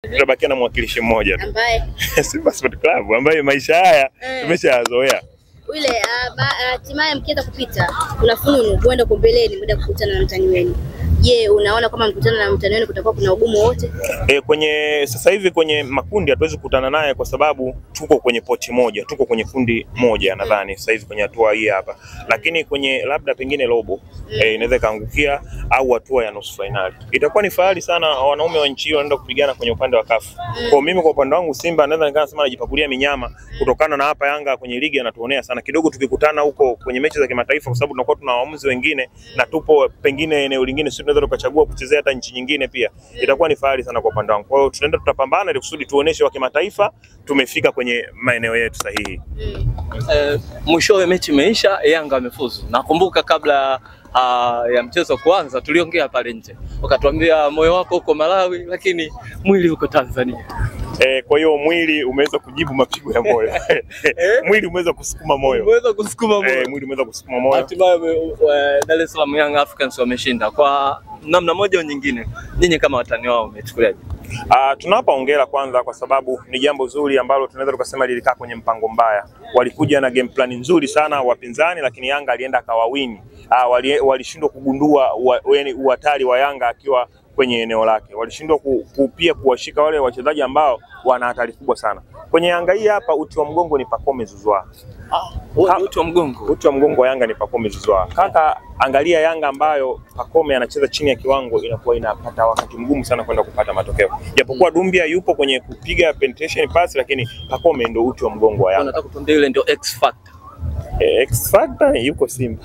Tutabakia na mwakilishi mmoja tu. Ambaye Simba Sport Club ambaye maisha haya tumeshazoea. Ile hatimaye mkiweza kupita kuna fununu kwenda kumbeleni muda kukutana na mtani wenu. Je, unaona kama mkutana na mtani wenu kutakuwa kuna ugumu wote? Kwenye sasa hivi kwenye makundi hatuwezi kukutana naye kwa sababu tuko kwenye poti moja, tuko kwenye kundi moja nadhani sasa hivi kwenye hatua hii hapa. Lakini kwenye labda pengine robo inaweza kaangukia au hatua ya nusu finali. Itakuwa ni fahari sana wanaume wa nchi hiyo wanaenda kupigana kwenye upande wa CAF. Kwa mimi kwa upande wangu Simba naweza nikasema najipakulia minyama kutokana na hapa Yanga kwenye ligi anatuonea sana. Kidogo tukikutana huko kwenye mechi za kimataifa kwa sababu tunakuwa tuna waamuzi wengine na tupo pengine eneo lingine sisi tunaweza tukachagua kuchezea hata nchi nyingine pia. Itakuwa ni fahari sana kwa upande wangu. Kwa hiyo tunaenda tutapambana ili kusudi tuoneshe wa kimataifa tumefika kwenye maeneo yetu sahihi. Mwishowe mechi imeisha, Yanga amefuzu. Nakumbuka kabla ya mchezo kuanza tuliongea pale nje. Wakatuambia moyo wako uko Malawi lakini mwili uko Tanzania. Kwa hiyo mwili umeweza kujibu mapigo ya moyo. Mwili umeweza kusukuma moyo. Umeweza kusukuma moyo. Mwili umeweza kusukuma moyo. Hatimaye Dar es Salaam Young Africans wameshinda. Kwa namna moja au nyingine, nyinyi kama watani wao umechukuliaje? Tunawapa hongera kwanza kwa sababu ni jambo zuri ambalo tunaweza tukasema lilikaa kwenye mpango mbaya. Walikuja na game plan nzuri sana wapinzani, lakini Yanga alienda akawawini. Walishindwa kugundua uhatari wa Yanga akiwa kwenye eneo lake. Walishindwa pia kuwashika wale wachezaji ambao wana hatari kubwa sana. Kwenye Yanga hii hapa uti wa mgongo ni Pacome Zouzoua. Uti wa mgongo. Uti wa mgongo wa Yanga ni Pacome Zouzoua. Kaka, angalia Yanga ambayo Pacome anacheza chini ya kiwango inakuwa inapata wakati mgumu sana kwenda kupata matokeo. Japokuwa Dumbia yupo kwenye kupiga penetration pass lakini Pacome ndio uti wa mgongo wa Yanga. Nataka kutuambia yule ndio X factor. X factor yuko Simba.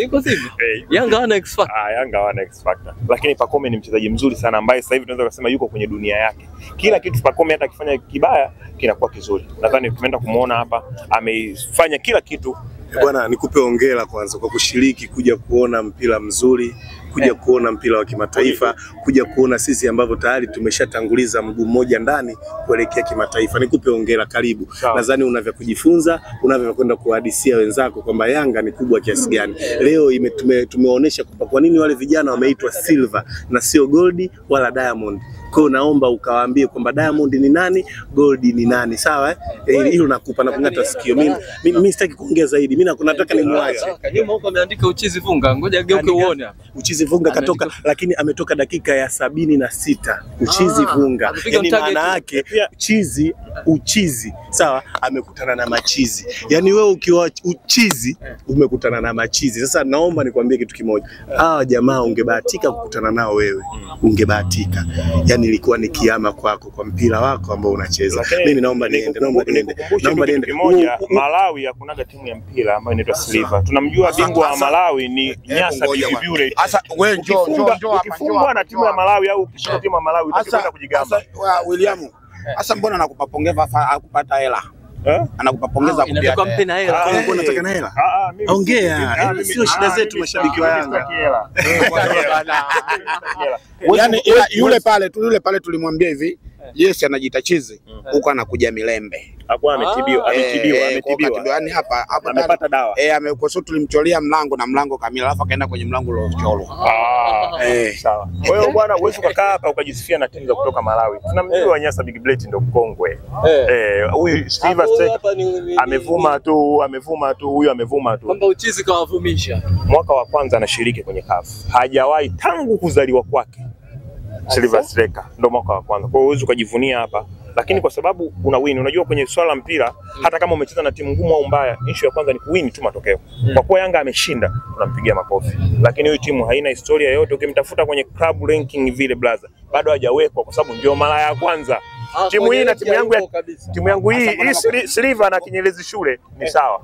Yuko Simba. Yanga hana X factor. Yanga hana X factor. Lakini Pacome ni mchezaji mzuri sana ambaye sasa hivi tunaweza kusema yuko kwenye dunia yake. Kila kitu Pacome hata akifanya kibaya kinakuwa kizuri. Nadhani tumeenda kumuona hapa amefanya kila kitu. Bwana, nikupe hongera kwanza kwa kushiriki kuja kuona mpira mzuri, kuja kuona mpira wa kimataifa, kuja kuona sisi ambavyo tayari tumeshatanguliza mguu mmoja ndani kuelekea kimataifa. Nikupe hongera, karibu. Nadhani unavyo kujifunza, unavyo kwenda kuhadisia wenzako kwamba Yanga ni kubwa kiasi gani. Leo tumeonyesha kwa nini wale vijana wameitwa Silver na sio Gold wala Diamond. Kwa naomba ukawaambie kwamba Diamond ni nani, Gold ni nani, sawa hilo nakupa na kungata sikio. Mimi sitaki kuongea zaidi. Mimi nataka nimwache. Nyuma huko ameandika Uchizi Vunga. Ngoja geuke uone hapa. Uchizi Vunga katoka lakini ametoka dakika ya 76. Uchizi Vunga. Yaani maana yake uchizi sawa amekutana na machizi. Yaani wewe ukiwa uchizi umekutana na machizi. Sasa naomba nikwambie kitu kimoja. Hawa jamaa ungebahatika kukutana nao wewe. Ungebahatika. Yaani ilikuwa ni kiama kwako kwa mpira wako ambao unacheza. Mimi naomba niende. Malawi hakunaga timu ya mpira ambayo inaitwa Silver. Tunamjua bingwa wa Malawi ni Nyasa Bibure. Sasa wewe njoo ukifungwa na timu ya Malawi au ukishinda timu ya Malawi utakwenda kujigamba. Sasa William, sasa mbona anakupa pongeza akupata hela? Anakupa pongeza inataka mpe na hela. Mbona unataka na hela? Ongea. Sio shida zetu mashabiki wa Yanga. Yaani yule pale tulimwambia hivi, yes anajiita chizi, huko anakuja Milembe. Hapo ametibiwa. Yaani hapa amepata dawa. Kwa sababu tulimcholea mlango na mlango kamili alafu akaenda kwenye mlango uliochorwa. Sawa. Kwa hiyo bwana uweze kukaa hapa ukajisifia na timu za kutoka Malawi. Tunamjua Nyasa Big Blade ndio mkongwe. Huyu Silver amevuma tu, huyu amevuma tu. Kwamba Uchizi kawavumisha. Mwaka wa kwanza anashiriki kwenye CAF. Hajawahi tangu kuzaliwa kwake. Silver Striker ndo mwaka wa kwanza. Kwa hiyo uweze kujivunia hapa. Lakini kwa sababu una win, unajua kwenye swala la mpira hata kama umecheza na timu ngumu au mbaya, issue ya kwanza ni kuwin tu matokeo. Kwa kuwa Yanga ameshinda, tunampigia makofi. Lakini huyu timu haina historia yoyote, ukimtafuta kwenye club ranking vile blaza, bado hajawekwa kwa sababu ndio mara ya kwanza. Timu hii na timu yangu hii Silver na Kinyerezi Shule ni sawa.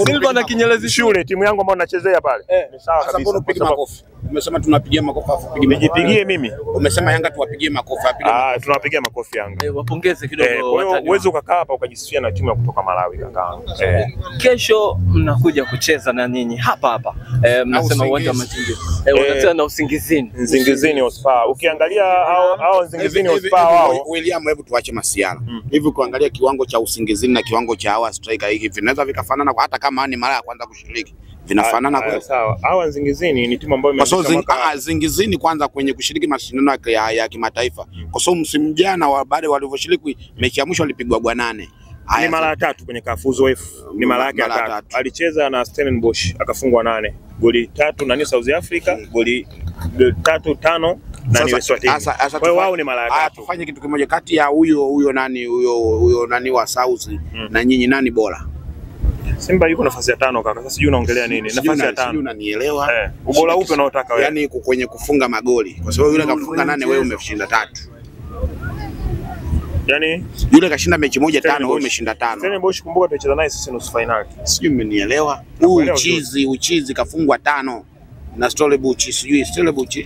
Silver na Kinyerezi Shule timu yangu ambayo nachezea pale ni sawa kabisa. Mbona upige makofi? Umesema tunapigia makofi afu pige. Nijipigie mimi. Umesema Yanga tuwapigie makofi apige. Tunawapigia makofi Yanga. Wapongeze kidogo watani. Uwezo ukakaa hapa ukajisifia na timu ya kutoka Malawi kaka. Kesho mnakuja kucheza na nyinyi hapa. Mnasema uwanja wa Machinjio. Wanacheza na Usingizini Hotspur. Ukiangalia hao Usingizini Hotspur wao. William, hebu tuache masiala. Hivi kuangalia kiwango cha Usingizini na kiwango cha hawa striker hivi vinaweza vikafanana hata kama ni mara ya kwanza kushiriki. Vinafanana kweli? Sawa. Hawa Nsingizini ni timu ambayo Kwa sababu Nsingizini kwanza kwenye kushiriki mashindano ya kimataifa. Kwa sababu msimu jana baada walivyoshiriki mechi ya mwisho walipigwa gwa 8. Ni mara ya 3 kwenye CAF Zoefu. Ni mara yake ya 3. Alicheza na Stellenbosch akafungwa 8. Goli 3 na South Africa, goli 3-5 na ni Eswatini. Kwa hiyo wao ni mara ya 3. Tufanye kitu kimoja kati ya huyo nani wa South na nyinyi nani bora? Simba yuko nafasi ya 5 kaka. Sasa sijui unaongelea nini? Nafasi ya 5. Sijui unanielewa? Ubora upi unaotaka wewe? Yaani kwenye kufunga magoli. Kwa sababu yule kafunga 8 wewe umeshinda 3. Yaani yule kashinda mechi moja 5 wewe umeshinda 5. Stellenbosch kumbuka tulicheza naye sisi nusu finali. Sijui mmenielewa? Uchizi kafungwa 5 na Stellenbosch sijui Stellenbosch.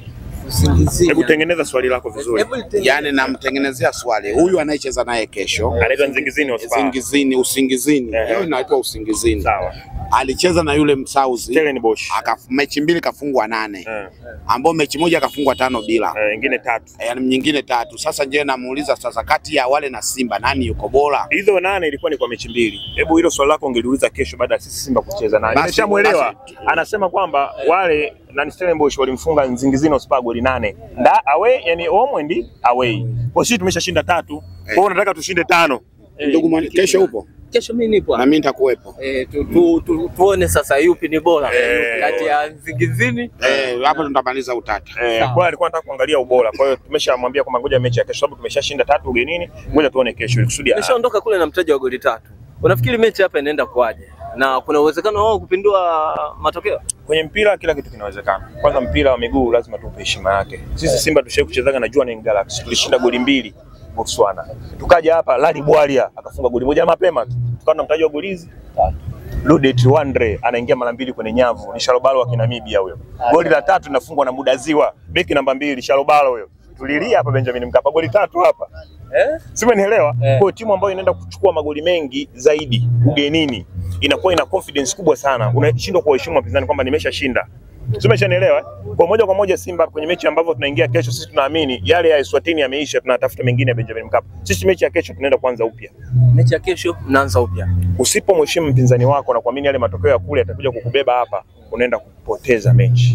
Hebu tengeneza swali lako vizuri. Yaani namtengenezea swali. Huyu anayecheza naye kesho anaitwa Nsingizini Hotspur. Usingizini. Leo inaitwa Usingizini. Sawa. Alicheza na yule Msauzi Stellenbosch. Mechi 2 kafungwa 8. Ambao mechi moja kafungwa 5 bila. Nyingine 3. Yaani nyingine 3. Sasa je, namuuliza sasa kati ya wale na Simba nani yuko bora? Hizo 8 ilikuwa ni kwa mechi 2. Hebu hilo swali lako ungeliuliza kesho baada ya sisi Simba kucheza naye. Nimeshamuelewa. Anasema kwamba wale na Stellenbosch walimfunga Nsingizini Hotspur goli 8. Away, yani home and away. Kwa sisi tumeshashinda 3. Kwa hiyo unataka tushinde 5. Ndugu kesho upo? Kesho mimi nipo. Na mimi nitakuwepo. Tuone sasa yupi ni bora kati ya Nsingizini. Hapo tutamaliza utata. Kwa alikuwa anataka kuangalia ubora. Kwa hiyo tumeshamwambia kwamba ngoja mechi ya kesho sababu tumeshashinda 3 ugenini. Ngoja tuone kesho ili kusudi. Ameshaondoka kule na mtaji wa goli 3. Unafikiri mechi hapa inaenda kuaje? Na kuna uwezekano wao kupindua matokeo? Kwenye mpira kila kitu kinawezekana. Kwanza mpira wa miguu lazima tupe heshima yake. Sisi Simba tushawahi kuchezaga na Jwaneng Galaxy. Tulishinda goli 2 Botswana. Tukaja hapa Lali Bwalia akafunga goli moja mapema tu. Tukawa na mtaji wa goli 3. Ludet Wandre anaingia mara 2 kwenye nyavu. Ni Shalobalo wa Kinamibia huyo. Goli la 3 linafungwa na Mudaziwa. Beki namba 2 Shalobalo huyo. Tulilia hapa Benjamin Mkapa goli 3 hapa. Simenielewa? Kwa timu ambayo inaenda kuchukua magoli mengi zaidi ugenini inakuwa ina confidence kubwa sana. Unashindwa kuwaheshimu wapinzani kwamba nimeshashinda. Umeshanielewa? Kwa moja kwa moja Simba kwenye mechi ambavyo tunaingia kesho sisi tunaamini yale ya Eswatini yameisha, tunatafuta mengine ya Benjamin Mkapa. Sisi mechi ya kesho tunaenda kuanza upya. Mechi ya kesho mnaanza upya. Usipomheshimu mpinzani wako na kuamini yale matokeo ya kule yatakuja kukubeba hapa, unaenda kupoteza mechi.